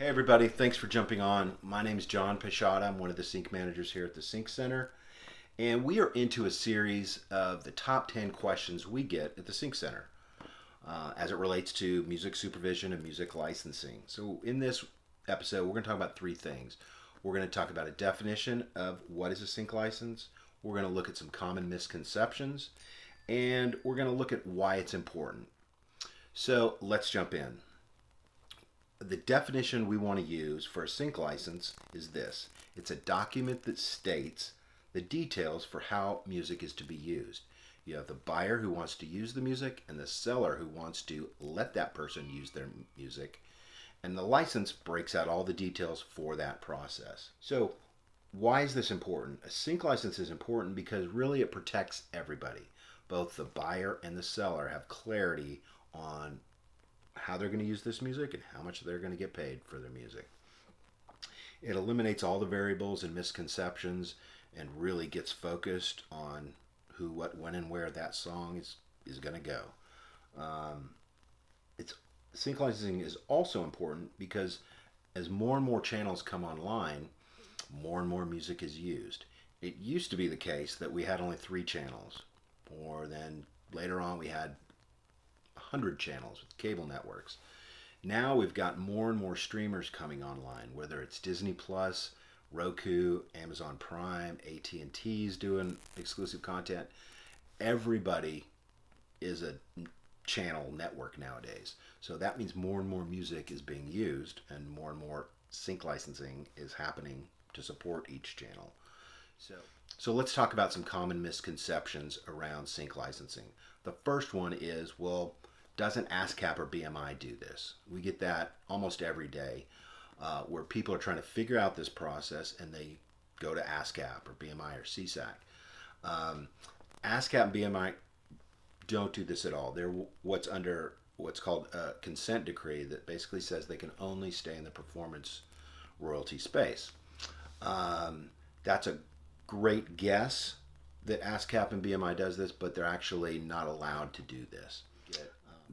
Hey everybody, thanks for jumping on. My name is John Pashada. I'm one of the sync managers here at the Sync Center. And we are into a series of the top 10 questions we get at the Sync Center as it relates to music supervision and music licensing. So in this episode, we're going to talk about three things. We're going to talk about a definition of what is a sync license. We're going to look at some common misconceptions. And we're going to look at why it's important. So let's jump in. The definition we want to use for a sync license is this. It's a document that states the details for how music is to be used. You have the buyer who wants to use the music and the seller who wants to let that person use their music. And the license breaks out all the details for that process. So why is this important? A sync license is important because really it protects everybody. Both the buyer and the seller have clarity on how they're going to use this music and how much they're going to get paid for their music. It eliminates all the variables and misconceptions and really gets focused on who, what, when, and where that song is going to go. Sync licensing is also important because as more and more channels come online, more and more music is used. It used to be the case that we had only 3 channels, or then later on we had 100 channels with cable networks. Now we've got more and more streamers coming online, whether it's Disney Plus, Roku, Amazon Prime, AT&T's doing exclusive content. Everybody is a channel network nowadays. So that means more and more music is being used and more sync licensing is happening to support each channel. So let's talk about some common misconceptions around sync licensing. The first one is, well, doesn't ASCAP or BMI do this? We get that almost every day where people are trying to figure out this process and they go to ASCAP or BMI or CSAC. ASCAP and BMI don't do this at all. They're what's called a consent decree that basically says they can only stay in the performance royalty space. That's a great guess that ASCAP and BMI does this, but they're actually not allowed to do this.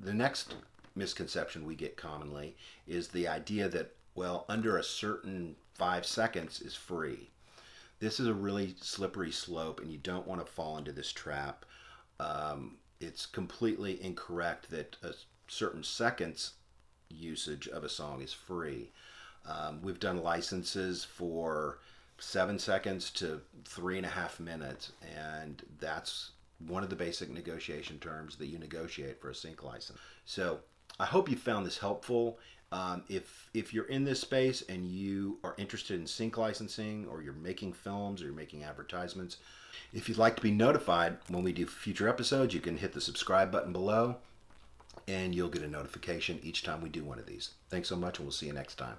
The next misconception we get commonly is the idea that, well, under a certain 5 seconds is free. This is a really slippery slope, and you don't want to fall into this trap. It's completely incorrect that a certain seconds usage of a song is free. We've done licenses for 7 seconds to 3.5 minutes, and that's one of the basic negotiation terms that you negotiate for a sync license. So I hope you found this helpful. If you're in this space and you are interested in sync licensing, or you're making films, or you're making advertisements, if you'd like to be notified when we do future episodes, you can hit the subscribe button below and you'll get a notification each time we do one of these. Thanks so much, and we'll see you next time.